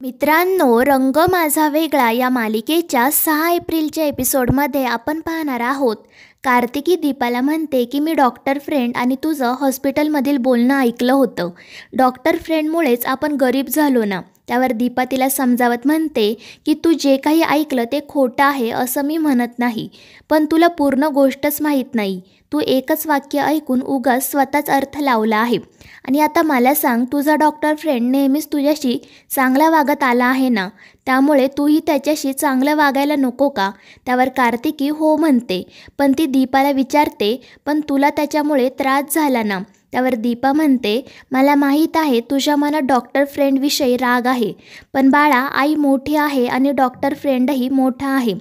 मित्रांनो, रंग माझा वेगळा या मालिकेच्या 6 एप्रिलच्या एपिसोडमध्ये आपण पाहणार आहोत. कार्तिकी दीपाला म्हणते की मी डॉक्टर फ्रेंड आणि तुझं हॉस्पिटलमधील बोलणं ऐकलं होतं. डॉक्टर फ्रेंडमुळेच आपण गरीब झालो ना. त्यावर दीपा तिला समजावत म्हणते की तू जे काही ऐकलं ते खोटं आहे असं मी म्हणत नाही, पण तुला पूर्ण गोष्टच माहीत नाही. तू एकच वाक्य ऐकून उगाच स्वतःच अर्थ लावला आहे. आणि आता मला सांग, तुझा डॉक्टर फ्रेंड नेहमीच तुझ्याशी चांगला वागत आला आहे ना, त्यामुळे तूही त्याच्याशी चांगलं वागायला नको का? त्यावर कार्तिकी हो म्हणते, पण ती दीपाला विचारते, पण तुला त्याच्यामुळे त्रास झाला ना? त्यावर दीपा म्हणते, मला माहीत आहे तुझ्या मनात डॉक्टर फ्रेंडविषयी राग आहे, पण बाळा, आई मोठी आहे आणि डॉक्टर फ्रेंडही मोठा आहे.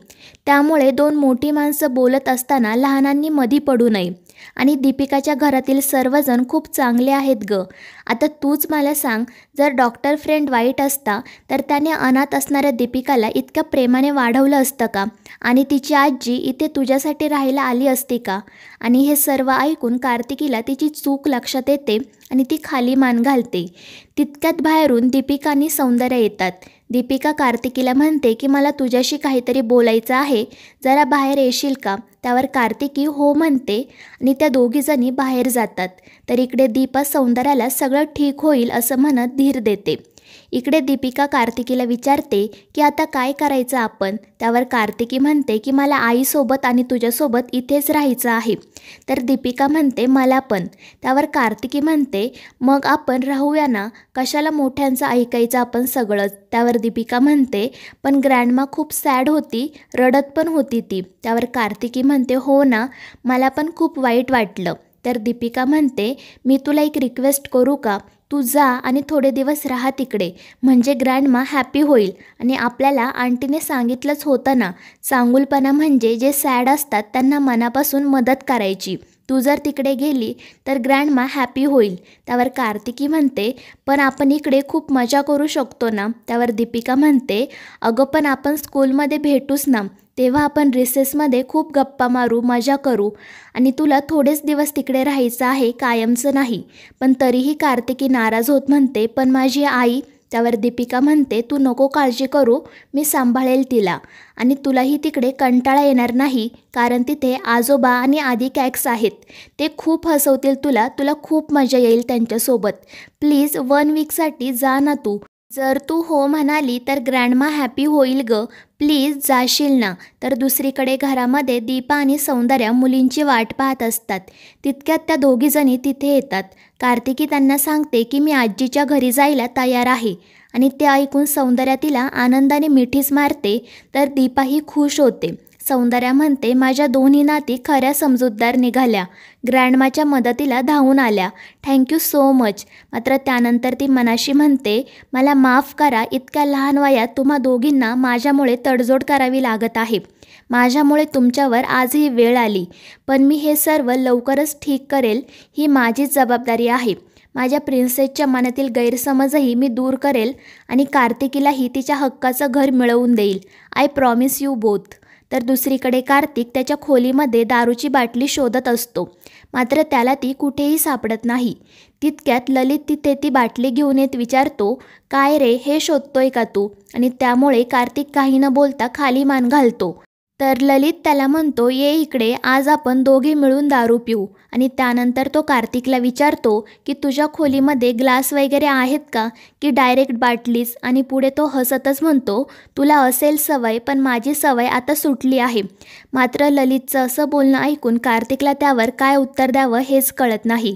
त्यामुळे दोन मोठी माणसं बोलत असताना लहानांनी मधी पडू नये. आणि दीपिकाच्या घरातील सर्वजण खूप चांगले आहेत ग. आता तूच मला सांग, जर डॉक्टर फ्रेंड वाईट असता तर त्याने अनाथ असणाऱ्या दीपिकाला इतक्या प्रेमाने वाढवलं असतं का? आणि तिची आजी इथे तुझ्यासाठी राहायला आली असती का? आणि हे सर्व ऐकून कार्तिकीला तिची चूक लक्षात येते आणि ती खाली मान घालते. तितक्यात बाहेरून दीपिका आणि सौंदर्य येतात. दीपिका कार्तिकीला म्हणते की मला तुझ्याशी काहीतरी बोलायचं आहे, जरा बाहेर येशील का? त्यावर कार्तिकी हो म्हणते आणि त्या दोघीजणी बाहेर जातात. तर इकडे दीपा सौंदर्याला सगळं ठीक होईल असं म्हणत धीर देते. इकडे दीपिका कार्तिकीला विचारते की आता काय करायचं आपण? त्यावर कार्तिकी म्हणते की मला आईसोबत आणि तुझ्यासोबत इथेच राहायचं आहे. तर दीपिका म्हणते मला पण. त्यावर कार्तिकी म्हणते मग आपण राहूया ना, कशाला मोठ्यांचं ऐकायचं आपण सगळंच? त्यावर दीपिका म्हणते पण ग्रँडमा खूप सॅड होती, रडत पण होती ती. त्यावर कार्तिकी म्हणते हो ना, मला पण खूप वाईट वाटलं. तर दीपिका म्हणते मी तुला एक रिक्वेस्ट करू का? तू जा आणि थोडे दिवस राहा तिकडे, म्हणजे ग्रँडमा हॅपी होईल. आणि आपल्याला आंटीने सांगितलंच होतं ना, चांगुलपणा म्हणजे जे सॅड असतात त्यांना मनापासून मदत करायची. तू जर तिकडे गेली तर ग्रँडमा हॅपी होईल. त्यावर कार्तिकी म्हणते पण आपण इकडे खूप मजा करू शकतो ना? त्यावर दीपिका म्हणते अगं पण आपण स्कूलमध्ये भेटूच ना, तेव्हा आपण रिसेसमध्ये खूप गप्पा मारू, मजा करू. आणि तुला थोडेच दिवस तिकडे राहायचं आहे, कायमचं नाही. पण तरीही कार्तिकी नाराज होत म्हणते पण माझी आई. त्यावर दीपिका म्हणते तू नको काळजी करू, मी सांभाळेल तिला. आणि तुलाही तिकडे कंटाळा येणार नाही, कारण तिथे आजोबा आणि आदी कॅक्स आहेत. ते खूप हसवतील तुला, तुला खूप मजा येईल त्यांच्यासोबत. प्लीज 1 वीकसाठी जा ना तू. जर तू हो म्हणाली तर ग्रँडमा हॅपी होईल ग. प्लीज जाशील ना? तर दुसरीकडे घरामध्ये दीपा आणि सौंदर्या मुलींची वाट पाहत असतात. तितक्यात त्या दोघीजणी तिथे येतात. कार्तिकी त्यांना सांगते की मी आजीच्या घरी जायला तयार आहे. आणि ते ऐकून सौंदर्या तिला आनंदाने मिठीच मारते. तर दीपाही खुश होते. सौंदर्या म्हणते माझ्या दोन्ही नाती खऱ्या समजूतदार निघाल्या, ग्रँडमाच्या मदतीला धावून आल्या, थँक्यू सो मच. मात्र त्यानंतर ती मनाशी म्हणते मला माफ करा, इतक्या लहान वयात तुम्हा दोघींना माझ्यामुळे तडजोड करावी लागत आहे. माझ्यामुळे तुमच्यावर आज ही वेळ आली, पण मी हे सर्व लवकरच ठीक करेल. ही माझीच जबाबदारी आहे. माझ्या प्रिन्सेसच्या मनातील गैरसमजही मी दूर करेल आणि कार्तिकीलाही तिच्या हक्काचं घर मिळवून देईल. I promise you both. तर दुसरीकडे कार्तिक त्याच्या खोलीमध्ये दारूची बाटली शोधत असतो, मात्र त्याला ती कुठेही सापडत नाही. तितक्यात ललित तिथे ती बाटली घेऊन येत विचारतो काय रे, हे शोधतोय का तू? आणि त्यामुळे कार्तिक काही न बोलता खाली मान घालतो. तर ललित त्याला म्हणतो ये इकडे, आज आपण दोघे मिळून दारू पिऊ. आणि त्यानंतर तो कार्तिकला विचारतो की तुझ्या खोलीमध्ये ग्लास वगैरे आहेत का, की डायरेक्ट बाटलीच? आणि पुढे तो हसतच म्हणतो तुला असेल सवय, पण माझी सवय आता सुटली आहे. मात्र ललितचं असं बोलणं ऐकून कार्तिकला त्यावर काय उत्तर द्यावं हेच कळत नाही.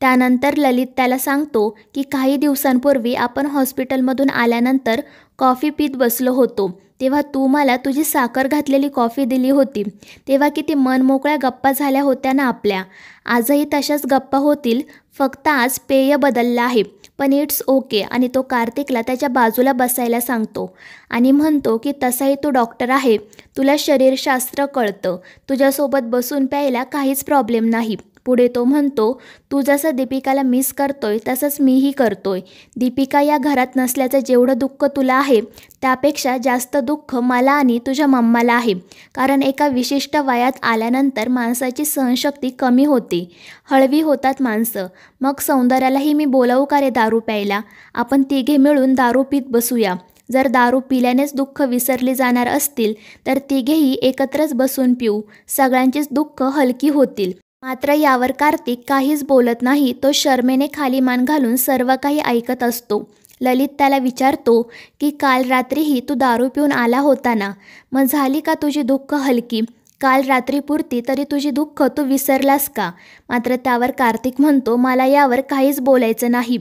त्यानंतर ललित त्याला सांगतो की काही दिवसांपूर्वी आपण हॉस्पिटलमधून आल्यानंतर कॉफी पीत बसलो होतो, तेव्हा तू मला तुझी साखर घातलेली कॉफी दिली होती. तेव्हा किती मनमोकळ्या गप्पा झाल्या होत्या ना आपल्या. आजही तशाच गप्पा होतील, फक्त आज पेय बदललं आहे, पण इट्स ओके. आणि तो कार्तिकला त्याच्या बाजूला बसायला सांगतो आणि म्हणतो की तसाही तू डॉक्टर आहे, तुला शरीरशास्त्र कळतं, तुझ्यासोबत बसून प्यायला काहीच प्रॉब्लेम नाही. पुढे तो म्हणतो तू जसं दीपिकाला मिस करतोय तसंच मीही करतोय. दीपिका या घरात नसल्याचं जेवढं दुःख तुला आहे त्यापेक्षा जास्त दुःख मला आणि तुझ्या मम्माला आहे. कारण एका विशिष्ट वयात आल्यानंतर माणसाची सहनशक्ती कमी होते, हळवी होतात माणसं. मग सौंदर्यालाही मी बोलावू का रे दारू प्यायला? आपण तिघे मिळून दारू पीत बसूया. जर दारू पिल्यानेच दुःख विसरली जाणार असतील तर तिघेही एकत्रच बसून पिऊ, सगळ्यांचीच दुःख हलकी होतील. मात्र यावर कार्तिक काहीच बोलत नाही. तो शरमेने खाली मान घालून सर्व काही ऐकत असतो. ललित त्याला विचारतो की काल रात्रीही तू दारू पिऊन आला होता ना, मग झाली का तुझी दुःख हलकी? काल रात्रीपुरती तरी तुझी दुःख तू विसरलास का? मात्र त्यावर कार्तिक म्हणतो, मला यावर काहीच बोलायचं नाही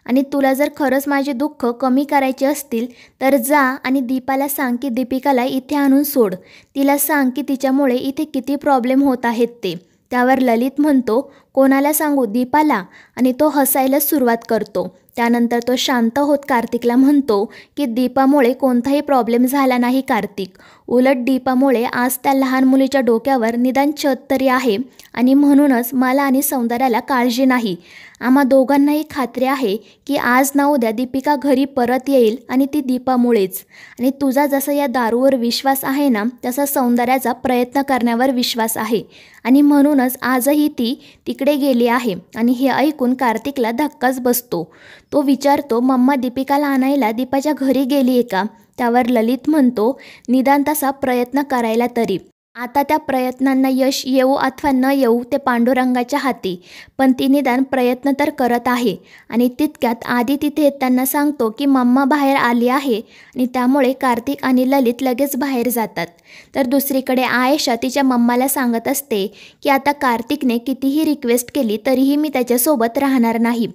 आणि तुला जर खरंच माझे दुःख कमी करायचे असतील तर जा आणि दीपाला सांग की दीपिकाला इथे आणून सोड. तिला सांग की तिच्यामुळे इथे किती प्रॉब्लेम होत आहेत ते. त्यावर ललित म्हणतो, कोणाला सांगू? दीपाला? आणि तो हसायला सुरुवात करतो. त्यानंतर तो शांत होत कार्तिकला म्हणतो की दीपामुळे कोणताही प्रॉब्लेम झाला नाही कार्तिक. उलट दीपामुळे आज त्या लहान मुलीच्या डोक्यावर निदान छत तरी आहे आणि म्हणूनच मला आणि सौंदर्याला काळजी नाही. आम्हा दोघांनाही खात्री आहे की आज ना उद्या दीपिका घरी परत येईल आणि ती दीपामुळेच. आणि तुझा जसा या दारूवर विश्वास आहे ना, तसा सौंदर्याचा प्रयत्न करण्यावर विश्वास आहे आणि म्हणूनच आजही ती तिकडे गेली आहे. आणि हे ऐकून कार्तिकला धक्काच बसतो. तो विचारतो, मम्मा दीपिकाला आणायला दीपाच्या घरी गेली आहे का? त्यावर ललित म्हणतो, निदान तसा प्रयत्न करायला तरी. आता त्या प्रयत्नांना यश येऊ अथवा न येऊ ते पांडुरंगाच्या हाती, पण ती निदान प्रयत्न तर करत आहे. आणि तितक्यात आधी तिथे येताना सांगतो की मम्मा बाहेर आली आहे आणि त्यामुळे कार्तिक आणि ललित लगेच बाहेर जातात. तर दुसरीकडे आयशा तिच्या मम्माला सांगत असते की आता कार्तिकने कितीही रिक्वेस्ट केली तरीही मी त्याच्यासोबत राहणार नाही.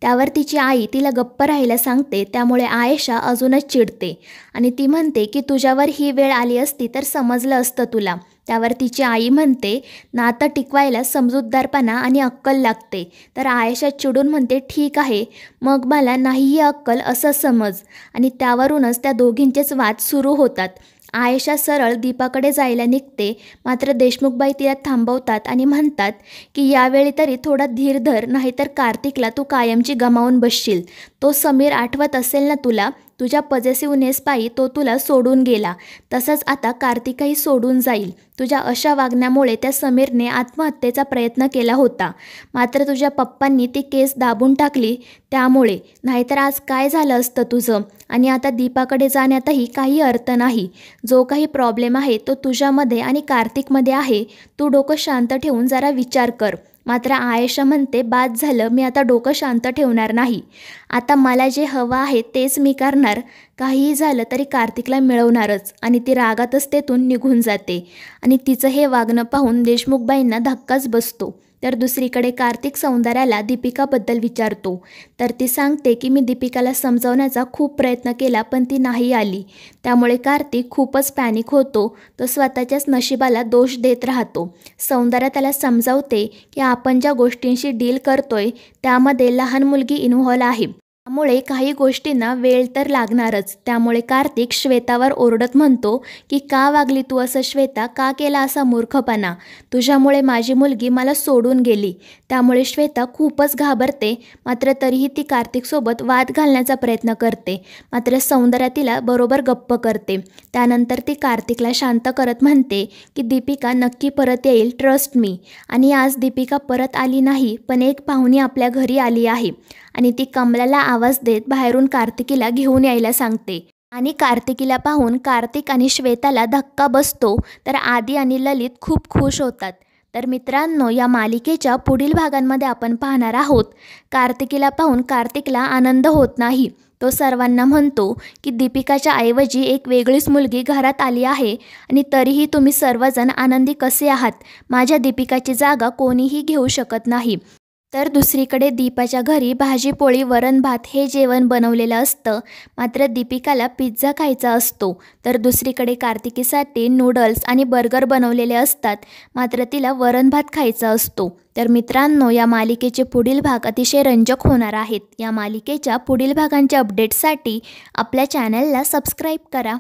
त्यावर तिची आई तिला गप्प राहायला सांगते. त्यामुळे आयशा अजूनच चिडते आणि ती म्हणते की तुझ्यावर ही वेळ आली असती तर समजलं असतं तुला. त्यावर तिची आई म्हणते, नातं टिकवायला समजूतदारपणा आणि अक्कल लागते. तर आयशा चिडून म्हणते, ठीक आहे, मग मला नाहीही अक्कल असं समज. आणि त्यावरूनच त्या दोघींचेच वाद सुरू होतात. आयशा सरळ दीपाकडे जायला निघते, मात्र देशमुखबाई तिला थांबवतात आणि म्हणतात की यावेळी तरी थोडा धीर धर, नाहीतर कार्तिकला तू कायमची गमावून बसशील. तो समीर आठवत असेल ना तुला? तुझ्या पॉझिटिव्हनेसपायी तो तुला सोडून गेला, तसंच आता कार्तिकही सोडून जाईल. तुझ्या अशा वागण्यामुळे त्या समीरने आत्महत्येचा प्रयत्न केला होता, मात्र तुझ्या पप्पांनी ती केस दाबून टाकली त्यामुळे. नाहीतर आज काय झालं असतं तुझं? आणि आता दीपाकडे जाण्यातही काही अर्थ नाही. जो काही प्रॉब्लेम आहे तो तुझ्यामध्ये आणि कार्तिकमध्ये आहे. तू डोकं शांत ठेवून जरा विचार कर. मात्र आयशा म्हणते, बाद झालं, मी आता डोकं शांत ठेवणार नाही. आता मला जे हवं आहे तेच मी करणार. काहीही झालं तरी कार्तिकला मिळवणारच. आणि ती रागातच तेथून निघून जाते. आणि तिचं हे वागणं पाहून देशमुखबाईंना धक्काच बसतो. तर दुसरीकडे कार्तिक सौंदर्याला दीपिकाबद्दल विचारतो. तर ती सांगते की मी दीपिकाला समजावण्याचा खूप प्रयत्न केला पण ती नाही आली. त्यामुळे कार्तिक खूपच पॅनिक होतो. तो स्वतःच्याच नशिबाला दोष देत राहतो. सौंदर्या त्याला समजावते की आपण ज्या गोष्टींशी डील करतोय त्यामध्ये लहान मुलगी इन्व्हॉल्व आहे, त्यामुळे काही गोष्टींना वेळ तर लागणारच. त्यामुळे कार्तिक श्वेतावर ओरडत म्हणतो की का वागली तू असं श्वेता? का केला असा मूर्खपणा? तुझ्यामुळे माझी मुलगी मला सोडून गेली. त्यामुळे श्वेता खूपच घाबरते. मात्र तरीही ती कार्तिकसोबत वाद घालण्याचा प्रयत्न करते. मात्र सौंदर्या तिला बरोबर गप्प करते. त्यानंतर ती कार्तिकला शांत करत म्हणते की दीपिका नक्की परत येईल, ट्रस्ट मी. आणि आज दीपिका परत आली नाही, पण एक पाहुणी आपल्या घरी आली आहे आणि ती कमलाला आवाज देत बाहेरून कार्तिकीला घेऊन यायला सांगते. आणि कार्तिकीला पाहून कार्तिक आणि श्वेताला धक्का बसतो. तर आदी आणि ललित खूप खुश होतात. तर मित्रांनो, या मालिकेच्या पुढील भागांमध्ये आपण पाहणार आहोत कार्तिकीला पाहून कार्तिकला आनंद होत नाही. तो सर्वांना म्हणतो की दीपिकाच्या ऐवजी एक वेगळीच मुलगी घरात आली आहे आणि तरीही तुम्ही सर्वजण आनंदी कसे आहात? माझ्या दीपिकाची जागा कोणीही घेऊ शकत नाही. तर दुसरीकडे दीपाच्या घरी भाजी पोळी वरण भात हे जेवण बनवलेलं असतं, मात्र दीपिकाला पिझ्झा खायचा असतो. तर दुसरीकडे कार्तिकीसाठी नूडल्स आणि बर्गर बनवलेले असतात, मात्र तिला वरण भात खायचा असतो. तर मित्रांनो, या मालिकेचे पुढील भाग अतिशय रंजक होणार आहेत. या मालिकेच्या पुढील भागांच्या अपडेट्ससाठी आपल्या चॅनलला सबस्क्राईब करा.